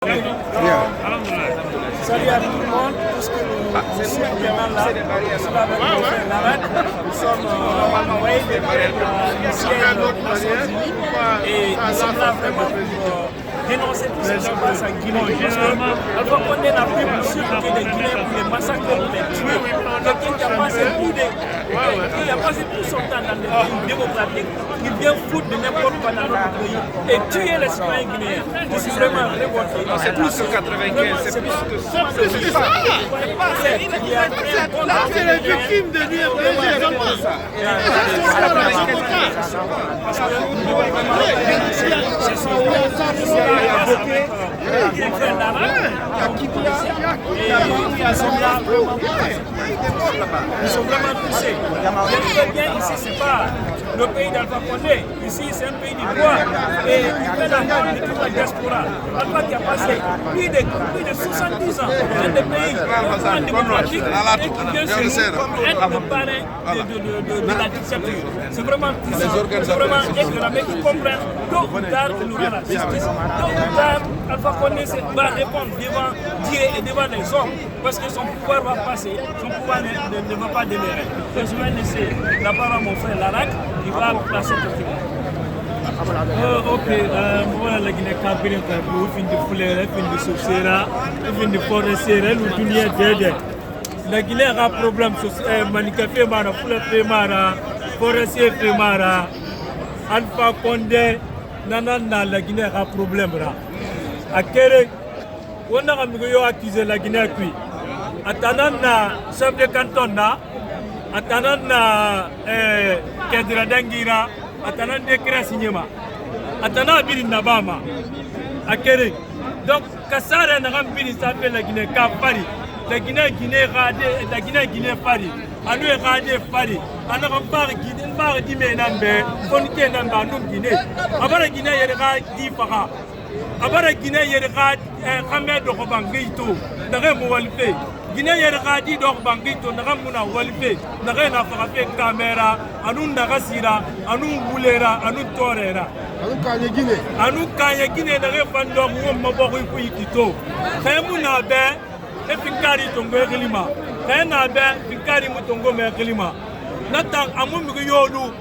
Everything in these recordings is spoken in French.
Salut à tout le monde, parce que nous sommes actuellement là, nous sommes envoyés du siège des Nations Unies et nous sommes là vraiment pour dénoncer tout ce qui se passe en Guinée. Parce que Alpha Condé n'a plus pour sûr que des Guinéens pour les massacres, pour les tuer. Quelqu'un qui a passé il a passé tout son temps dans les pays démocratiques, qui vient foutre de n'importe quoi dans notre pays et tuer les citoyens guinéens. Je suis vraiment révolté. C'est plus que 95, c'est plus que ça. C'est les victimes de lui. Ils sont vraiment touchés. Bien ici, c'est pas le pays d'Alpha Condé. Ici, c'est un pays du droit. Et il fait la part de toute la diaspora. Alpha qui a passé plus de 70 ans dans des pays démocratiques et qui vient sur nous être le parrain de la dictature. C'est vraiment triste. C'est vraiment éclairant. Mais ils comprennent tôt ou tard, il aura la justice. Tôt ou tard, Alpha Condé va répondre devant Dieu et devant les hommes. Parce que son pouvoir va passer, son pouvoir ne va pas demeurer. Donc je vais laisser la parole à mon frère Larac, qui va placer le film. Ok, voilà la Guinée Cameroun, fin de foulée, fin de souciera, fin de forestier, le dunia d'aider. La Guinée a un problème social, manicafé mara, foulée fait mara, forestier fait mara, Alpha Condé, nanana, la Guinée a un problème là. À Kéré, on a accusé la Guinée qui. Atanana chef de canton na atanana kedra dangira atanan décret signéma atana biri nabama akere donc kasara na gambiri s'appelle la Guinée Kapari la Guinée Fari anu rade Fari ana gambar Guinée bar di menambe fonke namba num Guinée abara Guinée yera di faka abara Guinée yera khamed ko bangito daga mo walfe Guinée yera di dog bangito naga muna walfe naga na faka caméra anu naga sira anu bulera anu torera anu kanye Guinée naga fando mo maboko ku yikito kayemuna be e fikari tongo kelima kayena be fikari mutongo me kelima nata amu mi yolu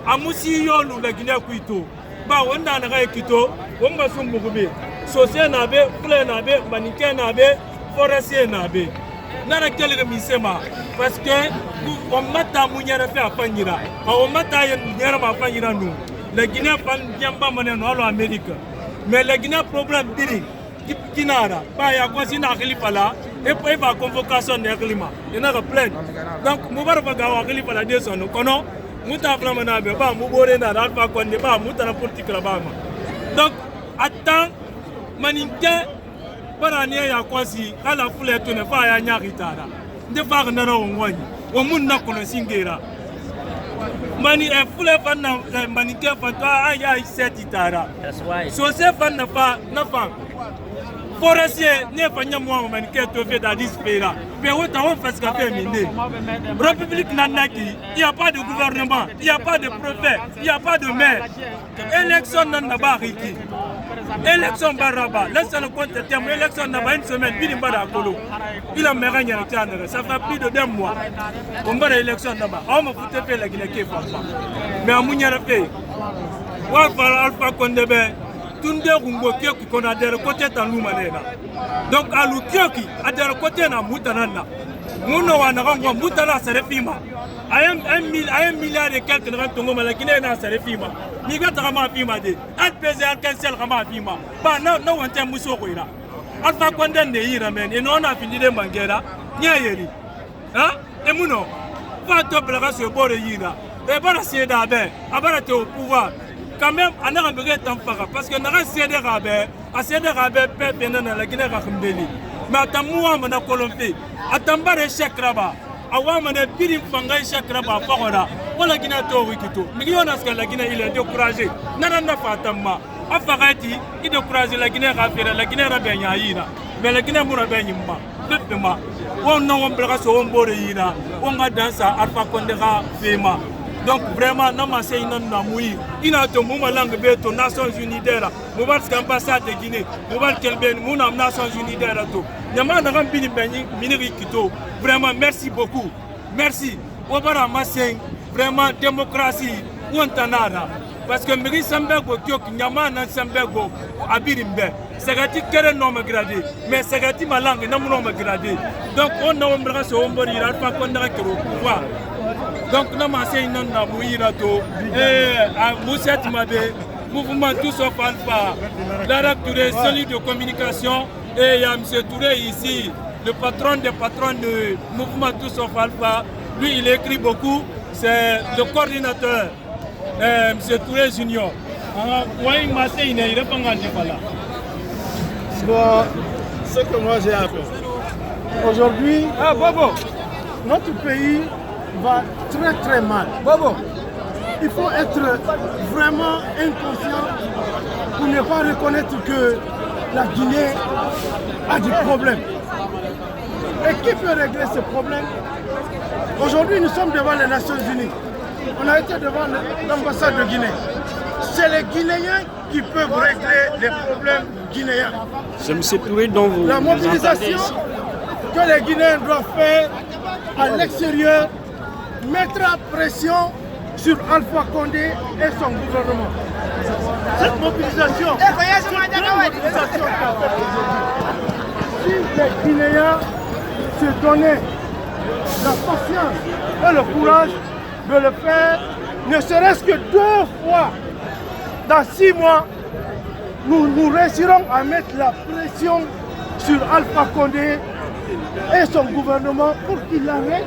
amusi yolu la Guinée kuito ba wanda naga yikito wonga sumbugube sosé na be fleur na be manike na be forestier na be nara kelga misema parce que on mata munyara fe afanyira on mata yera ma afanyira nous la Guinée fan jamba moneno alo Amérique mais la Guinée problème diri kinara ba ya ko sina khalifa la et puis va convocation de climat il na plainte donc mubaraka gawa khalifa la de son kono muta vraiment na be ba mu bore na Alpha Condé ba muta na politique la ba donc attends maninke barani ya kwasi ala fule to ne fa ya nyakitara nde fa na na wonwani wo mun na kono singera mani e fule fa na maninke fa to aya setitara so se fa na fa forestier ne fa nyamwa maninke to fe da dispera mais wota on fait ce qu'a fait mine république nanaki il y a pas de gouvernement il y a pas de préfet il y a pas de maire élection nan ba riki élection baraba laisse le compte terme élection n'a pas une semaine bini bada kolo il a méré nyana tianere ça fait plus de 2 mois on va élection là-bas on me foutait faire la Guinée qui fa mais amunya rape wa fa Alpha Condé be tunde kungo kioki kona der côté tanuma nena donc alu kioki a der côté na mutanana muno wana ngwa mutana serefima ayam 1 milliard et quelques na tongo la Guinée na serefima ni ga tama fima de al PZR cancel kama fima ba no wante muso ko ira Alpha Condé ne ira men et non a fini de mangera nya yeri hein et muno fa to bla se bore ira e bara sieda be abara te au pouvoir quand même on a un temps parce que on a cédé rabais a cédé rabais peuple dans la Guinée rakhmbeli mais atamuwa mana kolompe atambare chekraba awa mana birim fanga chekraba fakora wala Guinée to wikito million aska la Guinée il est découragé nana na fatama afagati il découragé la Guinée rafira la Guinée rabenya yina mais la Guinée mura benyima bepema on non on brasse on bore yina on ga dansa Alpha Condé ga fema. Donc vraiment, nous avons une langue Nations Unies mobile ambassade de Guinée, mobile Kelben, mon Nations Unies de Rato. Nyama Nagam Bini Miniri Kito. Vraiment, merci beaucoup. Merci. Obara Masseng, vraiment démocratie, Ouantanara. Parce que Miri Sambego, Kyok, Nyama Nan Sambego, Abirimbe. Sagati Kere non me gradé, mais Sagati ma langue non me gradé. Donc on a un ce hombori, il a pas qu'on a que pouvoir. Donc nous avons un Mouirato, et Mousset Mabé, mouvement Tous Sauf Alpha, l'Arabe Touré, celui de communication, et il y a M. Touré ici, le patron des patrons du mouvement Tous Sauf Alpha. Lui, il écrit beaucoup, c'est le coordinateur, M. Touré Junior. Bon, ce que moi j'ai appris. Aujourd'hui, notre pays va très très mal. Il faut être vraiment inconscient pour ne pas reconnaître que la Guinée a des problèmes. Et qui peut régler ce problème? Aujourd'hui, nous sommes devant les Nations Unies. On a été devant l'ambassade de Guinée. C'est les Guinéens qui peuvent régler les problèmes guinéens. Je me suis trouvé dans vous. La mobilisation que les Guinéens doivent faire à l'extérieur mettra pression sur Alpha Condé et son gouvernement. Cette mobilisation, si les Guinéens se donnaient la patience et le courage de le faire, ne serait-ce que 2 fois dans 6 mois, nous réussirons à mettre la pression sur Alpha Condé et son gouvernement pour qu'il arrête,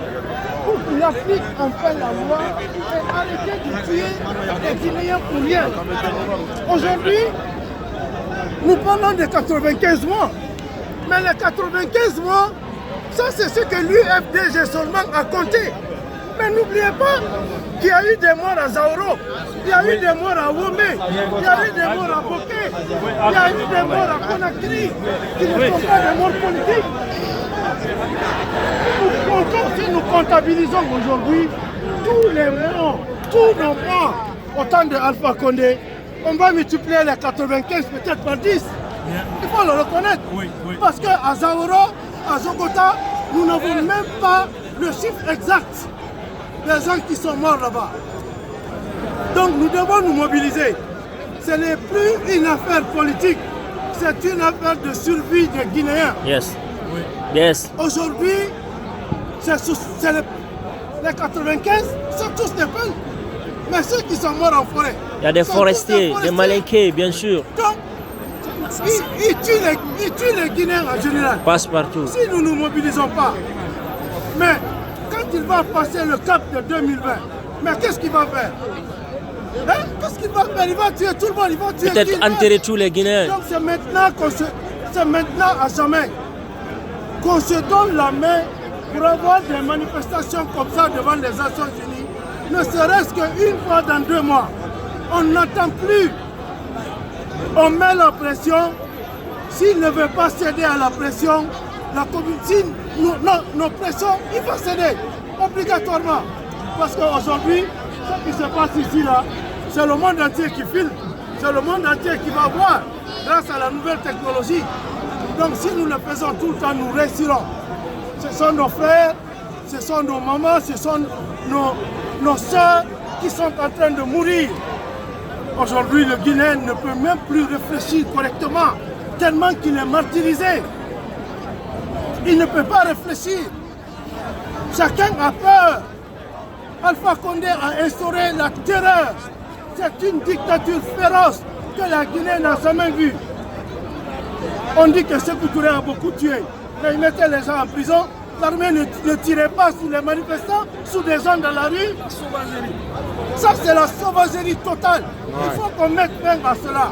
pour qu'il applique enfin la loi et arrêter de tuer les Guinéens pour rien. Aujourd'hui, nous parlons de 95 mois, mais les 95 mois, ça c'est ce que l'UFDG seulement a compté. Mais n'oubliez pas qu'il y a eu des morts à Zaoro, il y a eu des morts à Womé, il y a eu des morts à Boké, il y a eu des morts à Conakry, qui ne sont pas des morts politiques. Si nous comptabilisons aujourd'hui tous les morts, tous nos morts au temps de Alpha Condé, on va multiplier les 95 peut-être par 10. Il faut le reconnaître. Parce qu'à Zaoro, à Zogota, nous n'avons même pas le chiffre exact des gens qui sont morts là-bas. Donc nous devons nous mobiliser. Ce n'est plus une affaire politique, c'est une affaire de survie des Guinéens. Yes. Aujourd'hui, c'est les 95, c'est tous des peuples. Mais ceux qui sont morts en forêt. Il y a des forestiers, des malinqués, bien sûr. Donc, ils tuent les Guinéens en général. Passe partout. Si nous ne nous mobilisons pas, mais quand il va passer le cap de 2020, mais qu'est-ce qu'il va faire? Qu'est-ce qu'il va faire? Il va tuer tout le monde, il va tuer peut-être enterrer tous les Guinéens. Donc c'est maintenant à jamais qu'on se donne la main pour avoir des manifestations comme ça devant les Nations Unies, ne serait-ce qu'une fois dans 2 mois. On n'attend plus. On met la pression. S'il ne veut pas céder à la pression, nos pressions, il va céder obligatoirement. Parce qu'aujourd'hui, ce qui se passe ici, là, c'est le monde entier qui filme. C'est le monde entier qui va voir grâce à la nouvelle technologie. Donc si nous le faisons tout le temps, nous réussirons. Ce sont nos frères, ce sont nos mamans, ce sont nos soeurs qui sont en train de mourir. Aujourd'hui, le Guinéen ne peut même plus réfléchir correctement, tellement qu'il est martyrisé. Il ne peut pas réfléchir. Chacun a peur. Alpha Condé a instauré la terreur. C'est une dictature féroce que la Guinée n'a jamais vue. On dit que Sékou Touré a beaucoup tué, mais il mettait les gens en prison. L'armée ne tirait pas sur les manifestants, sur des gens dans la rue. Ça, c'est la sauvagerie totale. Il faut qu'on mette fin à cela.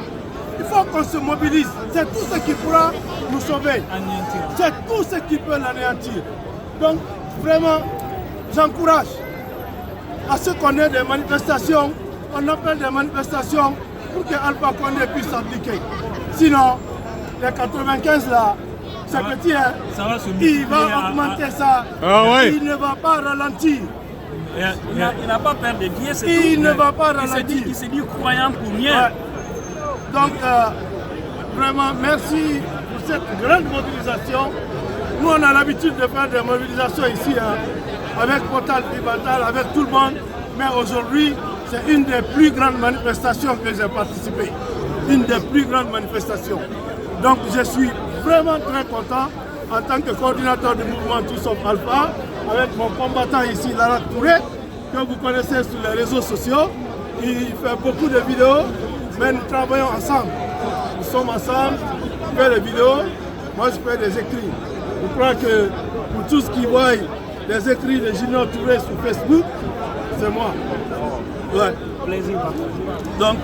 Il faut qu'on se mobilise. C'est tout ce qui pourra nous sauver. C'est tout ce qui peut l'anéantir. Donc, vraiment, j'encourage à ce qu'on ait des manifestations. On appelle des manifestations pour que Alpha Condé puisse s'appliquer. Sinon, les 95 là, c'est petit, hein? Il va augmenter ça. Il ne va pas ralentir. Il n'a pas peur de dire, il ne va pas ralentir. Il se dit croyant pour rien. Donc, vraiment merci pour cette grande mobilisation. Nous, on a l'habitude de faire des mobilisations ici, avec Portal Pimental, avec tout le monde. Mais aujourd'hui, c'est une des plus grandes manifestations que j'ai participé. Une des plus grandes manifestations. Donc, je suis vraiment très content en tant que coordinateur du mouvement Tous Sauf Alpha, avec mon combattant ici, Lara Touré, que vous connaissez sur les réseaux sociaux. Il fait beaucoup de vidéos, mais nous travaillons ensemble. Nous sommes ensemble, il fait des vidéos, moi je fais des écrits. Je crois que pour tous qui voient les écrits de Junior Touré sur Facebook, c'est moi. Ouais. Plaisir. Donc,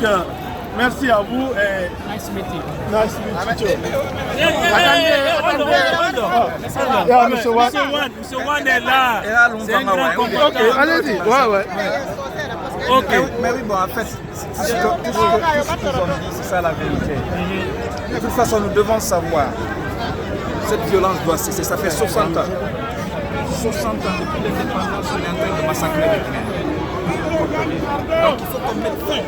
merci à vous et Nice meeting. nice meeting you. Monsieur Wan est là. C'est un grand combattant. Ok, allez-y. Ouais. Ok. Mais oui, bon, en fait, tout ce qu'ils ont dit, c'est ça la vérité. De toute façon, nous devons savoir, cette violence doit cesser. Ça fait 60 ans. 60 ans depuis l'indépendance, on est en train de massacrer les Guinéens. Donc il faut qu'on mette fin.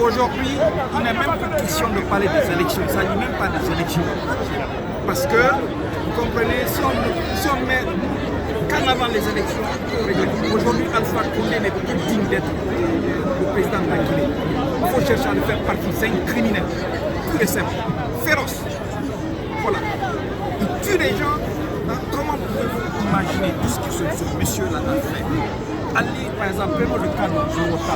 Aujourd'hui, il n'est même pas question de parler des élections. Ça n'est même pas des élections. Parce que, vous comprenez, si on met qu'en avant les élections, aujourd'hui, Alpha Condé n'est plus digne d'être le président de la Guinée. Il faut chercher à le faire partie. C'est un criminel. Tout est simple. Féroce. Voilà. Il tue les gens. Comment pouvez-vous imaginer tout ce que ce monsieur-là a fait? Allez, par exemple, prenons le cas de Zowota.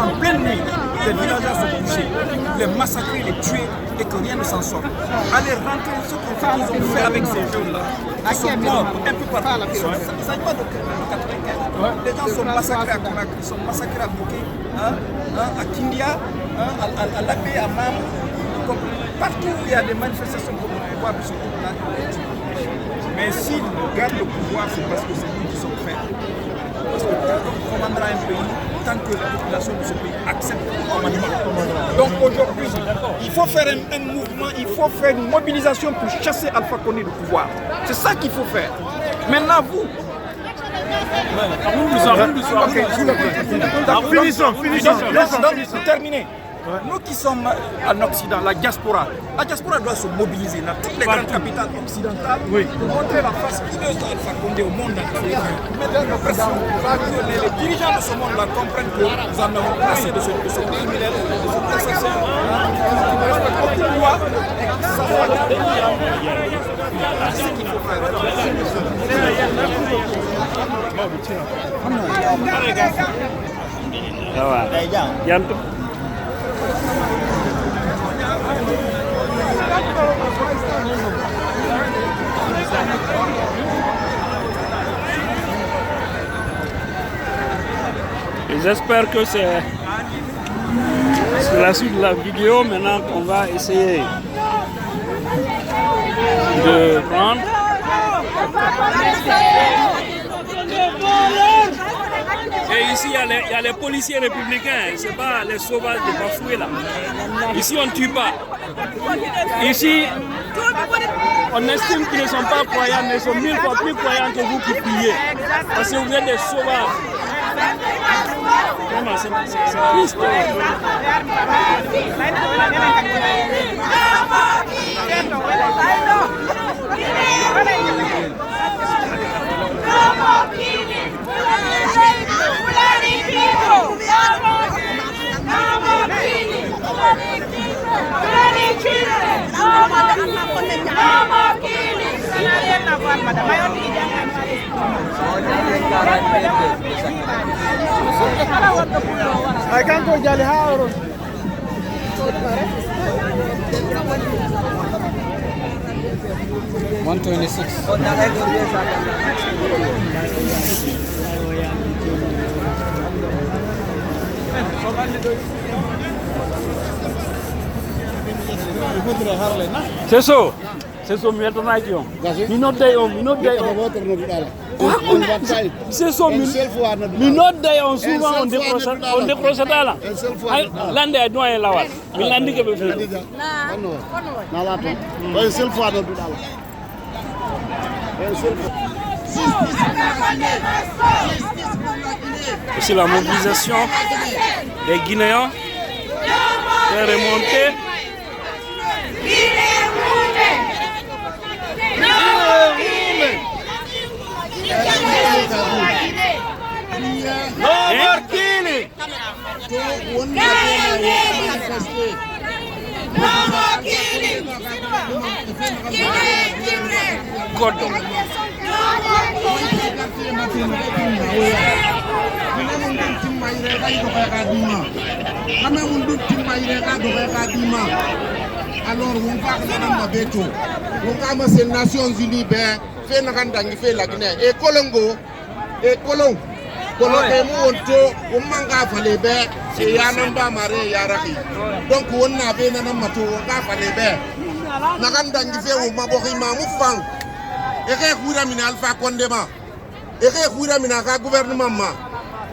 En pleine nuit, les villageois sont couchés, les massacrer, les tuer et que rien ne s'en sort. Allez rentrer ce qu'ils ont fait avec ces jeunes-là. Ils sont morts un peu partout. Il ne s'agit pas de 95. Les gens sont massacrés à Conakry, ils sont massacrés à Bouquet, à Kindia, à Labé, à Mam. Partout où il y a des manifestations comme le pouvoir, ils sont là. Mais s'ils gardent le pouvoir, c'est parce que c'est nous qui sommes faits. Parce que on commandera un pays tant que la population de ce pays accepte le commandement. Donc aujourd'hui, il faut faire un mouvement, il faut faire une mobilisation pour chasser Alpha Condé du pouvoir. C'est ça qu'il faut faire. Maintenant, vous. Finissons. Donc, terminé. Nous qui sommes en Occident, la diaspora doit se mobiliser dans toutes les grandes capitales occidentales pour montrer la face hideuse d'Alpha Condé au monde entier. Mettre nos pressions. Les dirigeants de ce monde-là comprennent que nous en avons assez de ce criminel, de ce assassin qui ne respecte aucune loi. C'est ce qu'il faut faire. J'espère que c'est la suite de la vidéo maintenant qu'on va essayer de prendre. Et ici, il y a les policiers républicains, c'est pas les sauvages de Bafoué là. Ici, on ne tue pas. Ici, on estime qu'ils ne sont pas croyants, mais ils sont 1000 fois plus croyants que vous qui priez. Parce que vous êtes des sauvages. Vraiment, c'est triste. I can't go Jali Haoro. C'est ça, maintenant qui ont. Minot day on. C'est ça, minot day on souvent on décroche là. Lande a doyen lawal. Mi landi ke be fi. C'est la mobilisation des Guinéens qui est remontée Alors, on va aux Nations Unies, fait la Guinée. Et Colombo, on manga fallait bien, c'est Yanamba Maré Yaraki. Donc, on avait un matou, on va fallait bien. Nagandangife ou Maborima Moufang. Et Kouramina Alpha Condema. Et Kouramina gouvernement.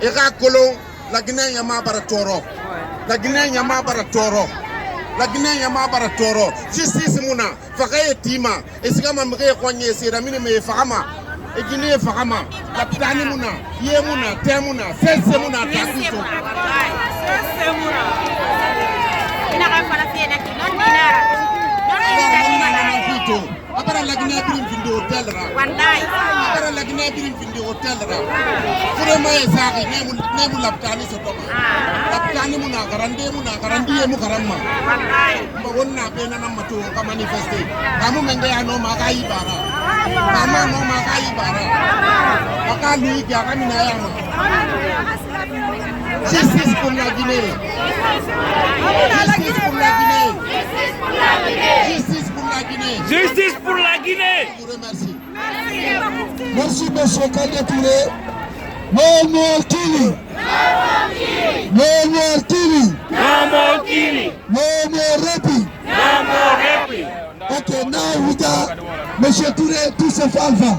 Et Colon, la Guinée Yama Baratoro. La Guinée Yama Baratoro. La Guinée Yama Baratoro. Justice Mouna, Fakaye Tima. Et si Gamma Mre Kouanye, c'est Ramine Fahama. Et Guinée Fahama. La Plani Mouna, Yemuna, Temuna, Fessemuna, Takuto. Après la Guinée Birim de hôtel après la Guinée Birim de hôtel vraiment ezaki nemu laptani sotoma laptani muna garandi mu garama mbona pena na mato ka manifester kamu menge ya no makai bara mama no makai bara aka lui ya kamina ya ma justice pour la Guinée justice pour la Guinée justice pour la Guinée Justice pour la Guinée. Je vous remercie. Merci monsieur Kandé Touré. No more killing. No more killing. No more killing. No more raping. No more raping. Okay, now we got Monsieur Touré, tout sauf Alpha.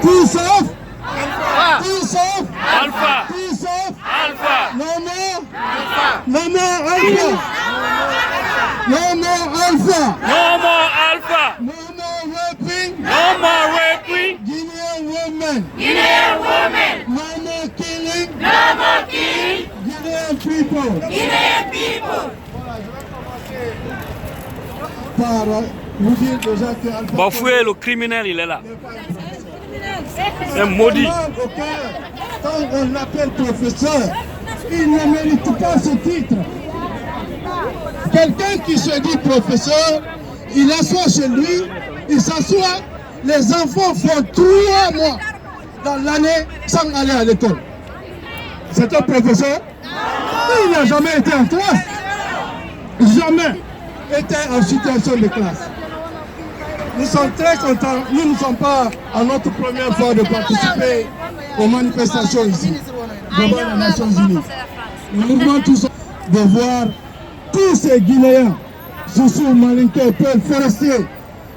Tout sauf Alpha. Tout sauf Alpha. Tout sauf Alpha. No more Alpha. No more Alpha. No more Alpha. No more Alpha. No more raping. No more raping. Guinean women. Guinean women. No more killing. No more killing. Guinean people. Guinean people. Par vous dire déjà que Alpha Bafoué, le criminel, il est là. C'est maudit. Quand on l'appelle professeur, il ne mérite pas ce titre. Quelqu'un qui se dit professeur, il assoit chez lui, il s'assoit, les enfants font 3 mois dans l'année sans aller à l'école. C'est un professeur? Il n'a jamais été en classe. Jamais été en situation de classe. Nous sommes très contents, nous ne sommes pas à notre première fois de participer aux manifestations ici, devant les Nations Unies. Nous voulons tous de voir tous ces Guinéens, Soussou, Malinké, Peul, Forestier,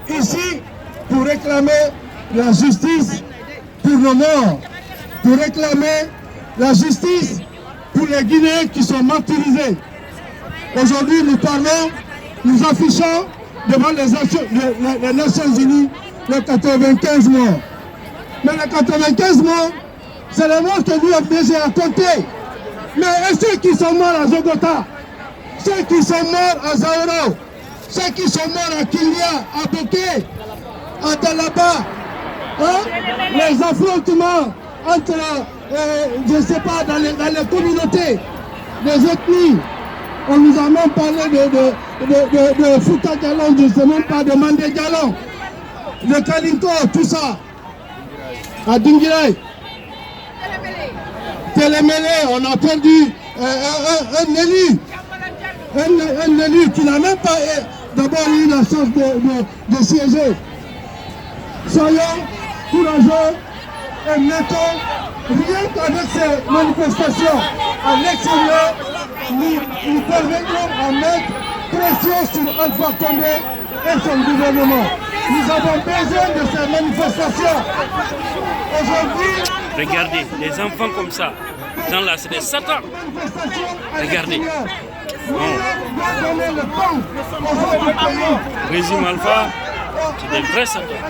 ici pour réclamer la justice pour nos morts, pour réclamer la justice pour les Guinéens qui sont martyrisés. Aujourd'hui, nous parlons, nous affichons devant les Nations Unies les 95 morts. Mais les 95 morts, c'est les morts que nous avons déjà racontés. Mais ceux qui sont morts à Zogota, ceux qui sont morts à Zaoro, ceux qui sont morts à Kilia, à Boké, à Dalaba, hein? Les affrontements entre, je ne sais pas, dans les communautés, les ethnies. On nous a même parlé de Fouta Galon, je ne sais même pas, de Mandé Galon, de Kalinko, tout ça. À Dinguiraï, Télémélé, on a perdu un élu qui n'a même pas d'abord eu la chance de siéger. Soyons courageux et mettons, rien qu'avec ces manifestations à l'extérieur, nous permettrons à mettre pression sur Alpha Condé et son gouvernement. Nous avons besoin de ces manifestations. Aujourd'hui, regardez, les enfants comme ça, ces gens-là, c'est des satans. Regardez. Régime Alpha, c'est des vrais satans.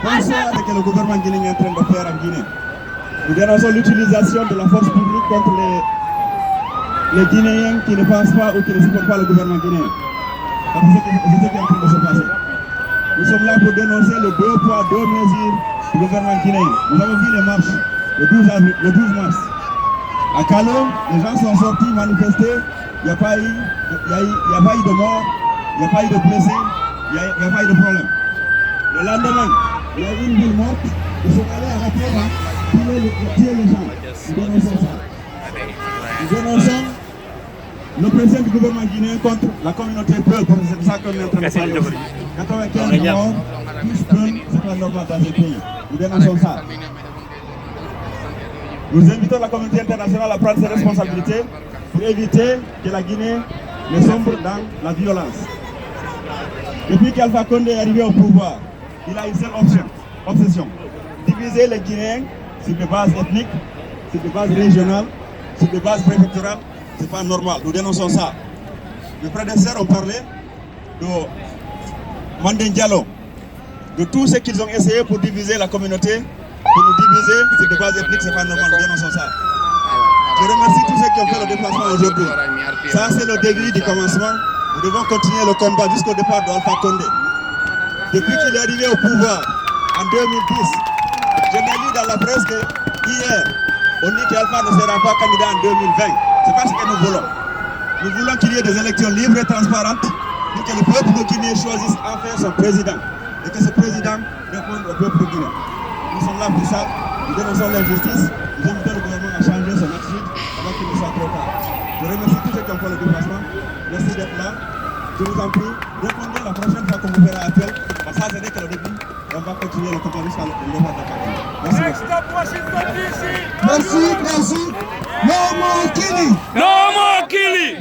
Bonsoir, ce que le gouvernement guinéen est en train de faire en Guinée. Nous dénonçons l'utilisation de la force publique contre les Guinéens qui ne pensent pas ou qui ne supportent pas le gouvernement guinéen. C'est ce qui est en train de se passer. Nous sommes là pour dénoncer le 2 poids, 2 mesures du gouvernement guinéen. Nous avons vu les marches le 12 mars. À Kalo, les gens sont sortis manifester. Il n'y a pas eu de mort, il n'y a pas eu de blessés, il n'y a pas eu de problème. Le lendemain, il y a eu une ville morte. Ils sont allés à Rapéra tuer les gens. Nous dénonçons ça. Nous dénonçons le président du gouvernement guinéen contre la communauté Peul, parce que c'est de ça qu'on est en train de parler aussi. 95 morts, plus Peul, c'est pas normal dans ce pays. Nous dénonçons ça. Nous invitons la communauté internationale à prendre ses responsabilités pour éviter que la Guinée ne sombre dans la violence. Depuis qu'Alpha Condé est arrivé au pouvoir, il a une seule obsession, diviser les Guinéens sur des bases ethniques, sur des bases régionales, sur des bases préfectorales. C'est pas normal, nous dénonçons ça. Les prédécesseurs ont parlé de Mandé Diallo, de tout ce qu'ils ont essayé pour diviser la communauté, pour nous diviser sur des bases ethniques, c'est pas normal, nous dénonçons ça. Je remercie tous ceux qui ont fait le déplacement aujourd'hui. Ça, c'est le début du commencement. Nous devons continuer le combat jusqu'au départ d'Alpha Condé. Depuis qu'il est arrivé au pouvoir en 2010, je l'ai lu dans la presse que hier, on dit qu'Alpha ne sera pas candidat en 2020. C'est pas ce que nous voulons. Nous voulons qu'il y ait des élections libres et transparentes pour que le peuple de Guinée choisisse enfin son président et que ce président réponde au peuple de Guinée. Nous sommes là pour ça. Nous dénonçons l'injustice. Nous invitons le gouvernement à changer son attitude avant qu'il ne soit trop tard. Je remercie tous ceux qui ont fait le déplacement. Merci d'être là. Je vous en prie, répondez la prochaine fois qu'on vous fera appel. Parce que ça, c'est que le début. On va continuer le combat jusqu'à le départ de Paris. Merci. Merci. Merci. No more killing. No more killing.